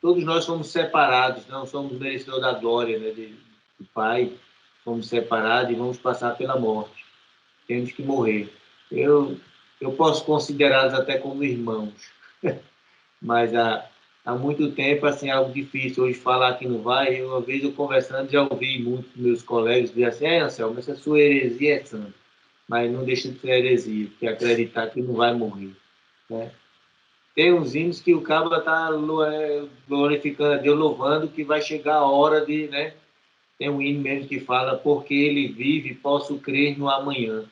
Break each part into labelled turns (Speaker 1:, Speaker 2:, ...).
Speaker 1: todos nós somos separados, não somos merecedores da glória, né, do Pai, somos separados e vamos passar pela morte. Temos que morrer. Eu posso considerá-los até como irmãos, mas há muito tempo, assim, é algo difícil hoje falar que não vai. Uma vez eu conversando, já ouvi muitos dos meus colegas dizer assim, Anselmo, essa sua heresia é santa, mas não deixa de ser heresia, porque acreditar que não vai morrer, né? Tem uns hinos que o cabo está glorificando a Deus, louvando que vai chegar a hora de, né? Tem um hino mesmo que fala, porque ele vive, posso crer no amanhã.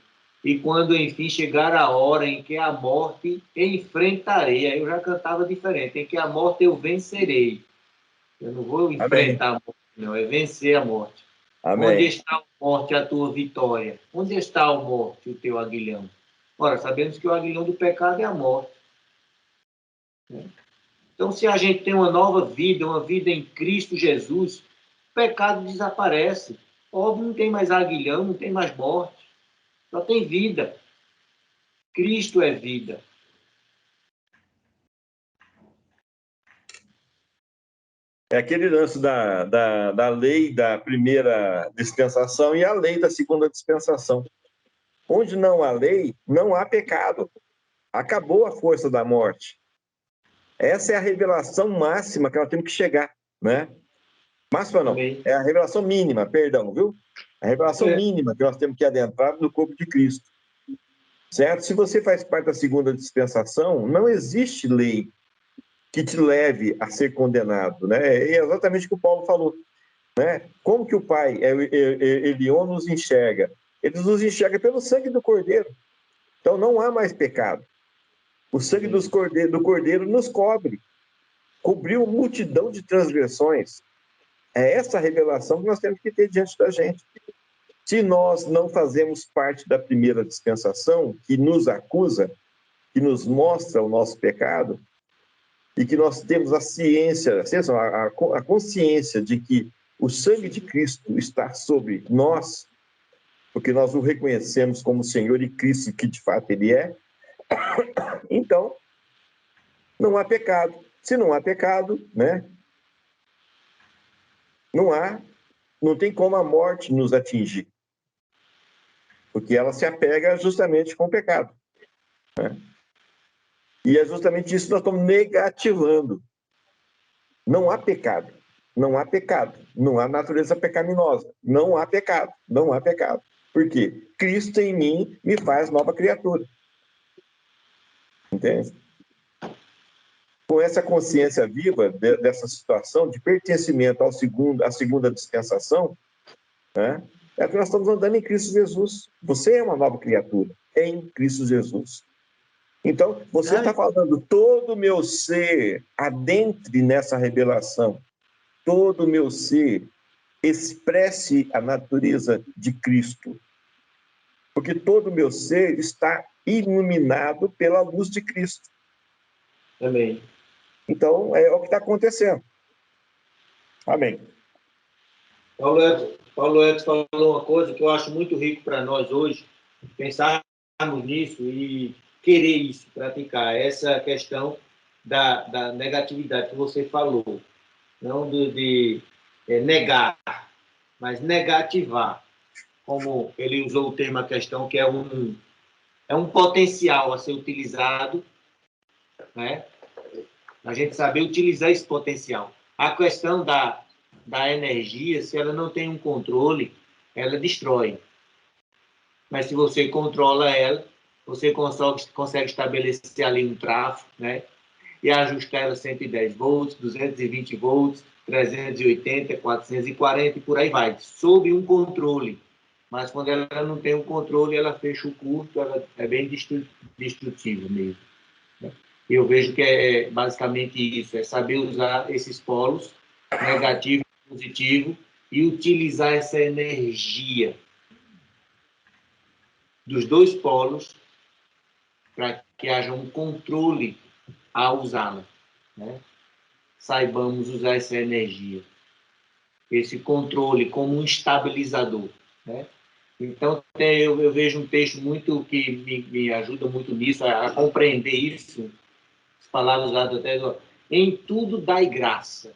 Speaker 1: E quando, enfim, chegar a hora em que a morte enfrentarei, aí eu já cantava diferente, em que a morte eu vencerei. Eu não vou
Speaker 2: Amém.
Speaker 1: enfrentar a morte, não, é vencer a morte. Onde
Speaker 2: Amém.
Speaker 1: está a morte, a tua vitória? Onde está a morte, o teu aguilhão? Ora, sabemos que o aguilhão do pecado é a morte. Então, se a gente tem uma nova vida, uma vida em Cristo Jesus, o pecado desaparece. Óbvio, não tem mais aguilhão, não tem mais morte. Só tem vida. Cristo é vida.
Speaker 2: É aquele lance da lei da primeira dispensação e a lei da segunda dispensação. Onde não há lei, não há pecado. Acabou a força da morte. Essa é a revelação máxima que nós temos que chegar, né? Máxima não,
Speaker 1: Amém.
Speaker 2: é a revelação mínima, perdão, viu? A revelação mínima que nós temos que adentrar no corpo de Cristo, certo? Se você faz parte da segunda dispensação, não existe lei que te leve a ser condenado, né? É exatamente o que o Paulo falou, né? Como que o Pai, Elion, nos enxerga? Ele nos enxerga pelo sangue do Cordeiro. Então não há mais pecado. O sangue do Cordeiro nos cobriu multidão de transgressões. É essa revelação que nós temos que ter diante da gente. Se nós não fazemos parte da primeira dispensação, que nos acusa, que nos mostra o nosso pecado, e que nós temos a ciência, a consciência de que o sangue de Cristo está sobre nós, porque nós o reconhecemos como Senhor e Cristo, que de fato Ele é, então não há pecado. Se não há pecado, né? Não tem como a morte nos atingir, porque ela se apega justamente com o pecado, né? E é justamente isso que nós estamos negativando. Não há pecado, não há pecado, não há natureza pecaminosa, não há pecado, não há pecado. Por quê? Cristo em mim me faz nova criatura. Entende? Com essa consciência viva dessa situação de pertencimento à segunda dispensação, né, é que nós estamos andando em Cristo Jesus. Você é uma nova criatura em Cristo Jesus. Então, você está falando, todo o meu ser adentre nessa revelação, todo o meu ser expresse a natureza de Cristo, porque todo o meu ser está iluminado pela luz de Cristo.
Speaker 1: Amém.
Speaker 2: Então, é o que está acontecendo. Amém.
Speaker 1: Paulo Edson falou uma coisa que eu acho muito rico para nós hoje, pensarmos nisso e querer isso, praticar, essa questão da negatividade que você falou, não de negar, mas negativar, como ele usou o termo, a questão que é um potencial a ser utilizado, né? A gente saber utilizar esse potencial. A questão da energia, se ela não tem um controle, ela destrói. Mas se você controla ela, você consegue estabelecer ali um tráfego, né? E ajustar ela 110 volts, 220 volts, 380, 440 e por aí vai, sob um controle. Mas quando ela não tem um controle, ela fecha o curto, ela é bem destrutível mesmo. Eu vejo que é basicamente isso, é saber usar esses polos, negativo e positivo, e utilizar essa energia dos dois polos para que haja um controle ao usá-la, né? Saibamos usar essa energia, esse controle como um estabilizador, né? Então, eu vejo um texto muito que me ajuda muito nisso, a compreender isso, as palavras usadas até Em tudo dai graça.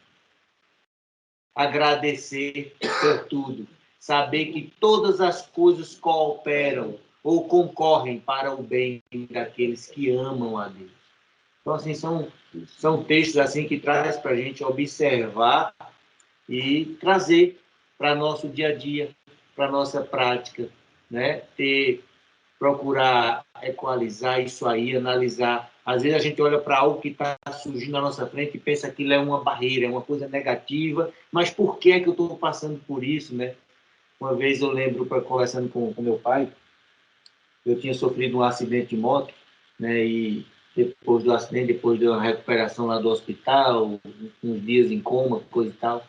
Speaker 1: Agradecer por tudo. Saber que todas as coisas cooperam ou concorrem para o bem daqueles que amam a Deus. Então, assim, são textos assim que traz para a gente observar e trazer para nosso dia a dia, para nossa prática, né? Procurar equalizar isso aí, analisar. Às vezes a gente olha para algo que está surgindo na nossa frente e pensa que aquilo é uma barreira, é uma coisa negativa, mas por que é que eu estou passando por isso, né? Uma vez eu lembro, conversando com meu pai, eu tinha sofrido um acidente de moto, né? E depois do acidente, depois da recuperação lá do hospital, uns dias em coma, coisa e tal,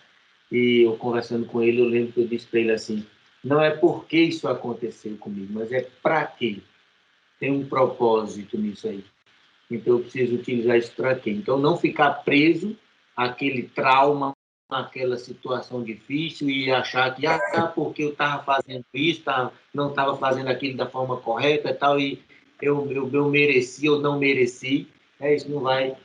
Speaker 1: e eu conversando com ele, eu lembro que eu disse para ele assim: não é porque isso aconteceu comigo, mas é para quê? Tem um propósito nisso aí. Então, eu preciso utilizar isso para quê? Então, não ficar preso àquele trauma, àquela situação difícil e achar que, porque eu estava fazendo isso, não estava fazendo aquilo da forma correta e tal, e eu mereci ou não mereci. Isso não vai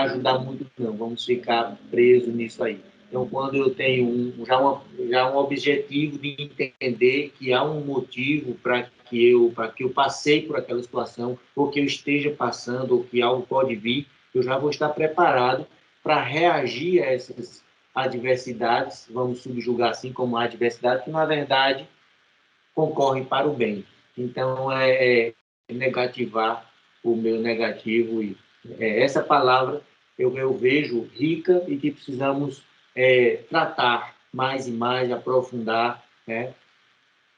Speaker 1: ajudar muito, não. Vamos ficar presos nisso aí. Então, quando eu tenho já um objetivo de entender que há um motivo para que eu passei por aquela situação, ou que eu esteja passando, ou que algo pode vir, eu já vou estar preparado para reagir a essas adversidades, vamos subjugar assim como adversidade, que na verdade concorrem para o bem. Então, negativar o meu negativo. E essa palavra eu vejo rica e que precisamos tratar mais e mais, aprofundar, né?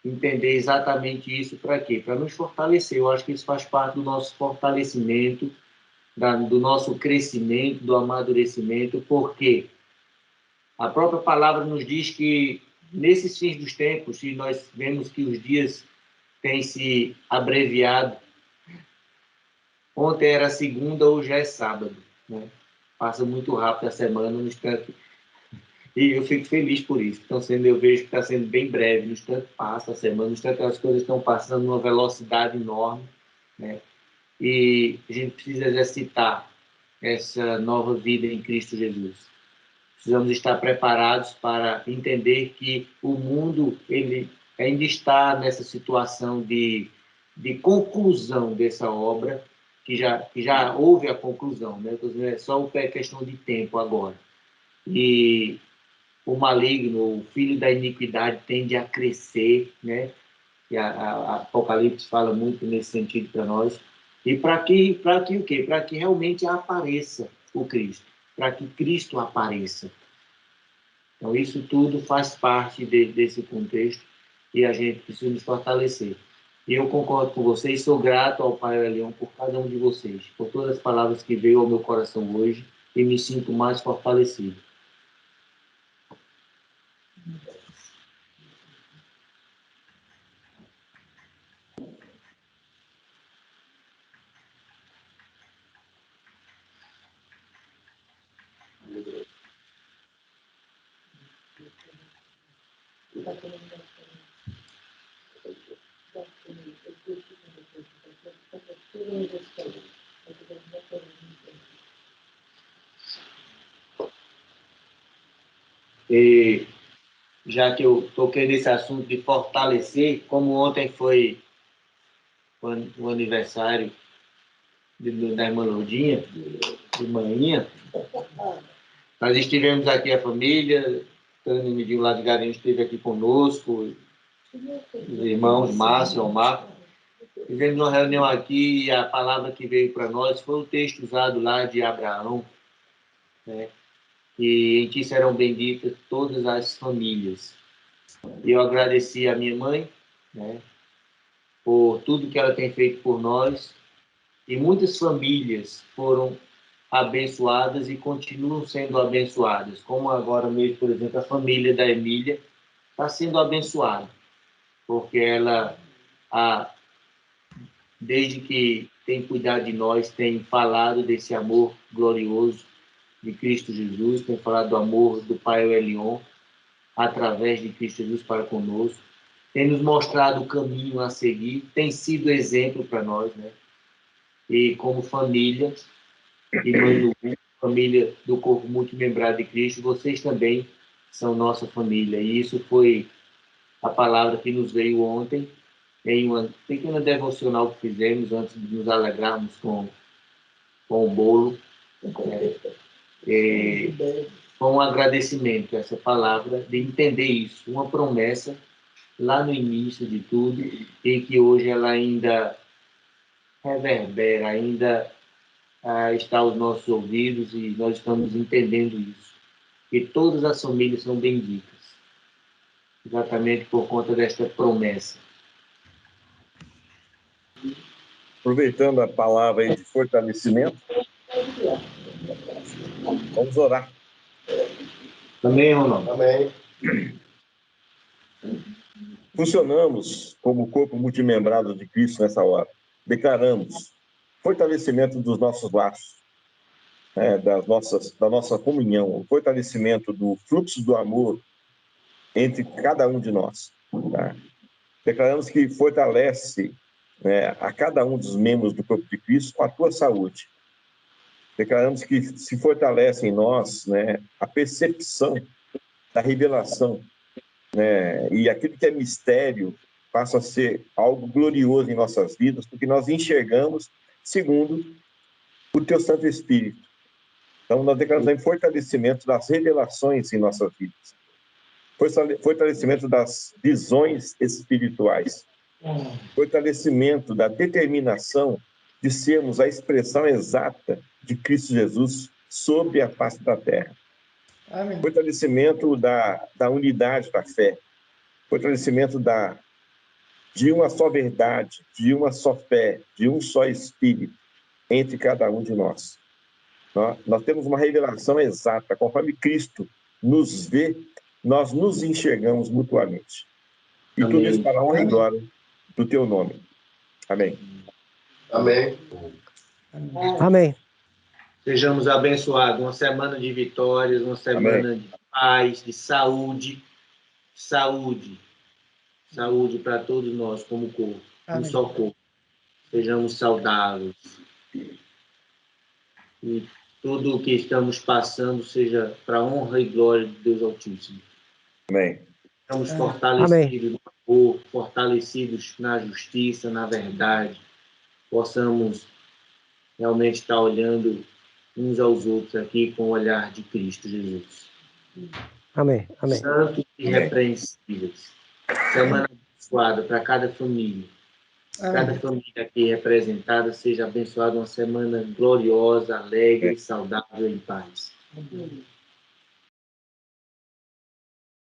Speaker 1: Entender exatamente isso para quê? Para nos fortalecer. Eu acho que isso faz parte do nosso fortalecimento, do nosso crescimento, do amadurecimento, porque a própria palavra nos diz que nesses fins dos tempos, se nós vemos que os dias têm se abreviado, ontem era segunda, hoje é sábado, né? Passa muito rápido a semana, no instante. E eu fico feliz por isso. Eu vejo que está sendo bem breve, no instante passa a semana, no instante as coisas estão passando numa velocidade enorme, né? E a gente precisa exercitar essa nova vida em Cristo Jesus. Precisamos estar preparados para entender que o mundo ele ainda está nessa situação de conclusão dessa obra, que já houve a conclusão, né? É só questão de tempo agora. E o maligno, o filho da iniquidade, tende a crescer, né? E a Apocalipse fala muito nesse sentido para nós. E para que o quê? Para que realmente apareça o Cristo, para que Cristo apareça. Então, isso tudo faz parte desse contexto e a gente precisa nos fortalecer. E eu concordo com vocês, sou grato ao Pai Leão por cada um de vocês, por todas as palavras que veio ao meu coração hoje e me sinto mais fortalecido. E já que eu toquei nesse assunto de fortalecer, como ontem foi o aniversário da irmã Lourdinha, de manhã, nós estivemos aqui, a família, Tânia Midinho lá de Garanhuns esteve aqui conosco, os irmãos Márcio, Omar. Fizemos uma reunião aqui e a palavra que veio para nós foi o texto usado lá de Abraão, né? E em ti serão benditas todas as famílias. E eu agradeci a minha mãe, né, por tudo que ela tem feito por nós, e muitas famílias foram abençoadas e continuam sendo abençoadas, como agora mesmo, por exemplo, a família da Emília está sendo abençoada, porque ela, desde que tem cuidado de nós, tem falado desse amor glorioso de Cristo Jesus, tem falado do amor do Pai Elion, através de Cristo Jesus para conosco, tem nos mostrado o caminho a seguir, tem sido exemplo para nós, né? E como família, Irmã do família do corpo multimembrado de Cristo, vocês também são nossa família. E isso foi a palavra que nos veio ontem, em uma pequena devocional que fizemos antes de nos alegrarmos com o bolo. Com um agradecimento, essa palavra, de entender isso, uma promessa lá no início de tudo, e que hoje ela ainda reverbera, ainda está aos nossos ouvidos, e nós estamos entendendo isso. Que todas as famílias são benditas, exatamente por conta desta promessa.
Speaker 2: Aproveitando a palavra aí de fortalecimento, vamos orar.
Speaker 1: Amém ou não?
Speaker 3: Amém.
Speaker 2: Funcionamos como corpo multimembrado de Cristo nessa hora. Declaramos fortalecimento dos nossos laços, da nossa comunhão, o fortalecimento do fluxo do amor entre cada um de nós. Tá? Declaramos que fortalece a cada um dos membros do corpo de Cristo com a tua saúde. Declaramos que se fortalece em nós a percepção da revelação, e aquilo que é mistério passa a ser algo glorioso em nossas vidas, porque nós enxergamos segundo o teu Santo Espírito. Então, nós declaramos fortalecimento das revelações em nossas vidas, fortalecimento das visões espirituais, fortalecimento da determinação de sermos a expressão exata de Cristo Jesus sobre a face da terra. Amém. Fortalecimento da unidade da fé, fortalecimento de uma só verdade, de uma só fé, de um só Espírito entre cada um de nós. Nós temos uma revelação exata, conforme Cristo nos vê, nós nos enxergamos mutuamente. E Amém. Tudo isso para a honra e glória do teu nome. Amém.
Speaker 3: Amém.
Speaker 4: Amém.
Speaker 1: Sejamos abençoados, uma semana de vitórias, uma semana Amém. De paz, de saúde, saúde para todos nós como corpo, um só corpo. Sejamos saudáveis. E tudo o que estamos passando seja para a honra e glória de Deus Altíssimo.
Speaker 2: Amém.
Speaker 1: Estamos fortalecidos no amor, fortalecidos na justiça, na verdade. Possamos realmente estar olhando uns aos outros aqui com o olhar de Cristo Jesus.
Speaker 4: Amém. Amém.
Speaker 1: Santos e repreensíveis. Semana abençoada para cada família. Amém. Cada família aqui representada seja abençoada, uma semana gloriosa, alegre, saudável e em paz. Amém.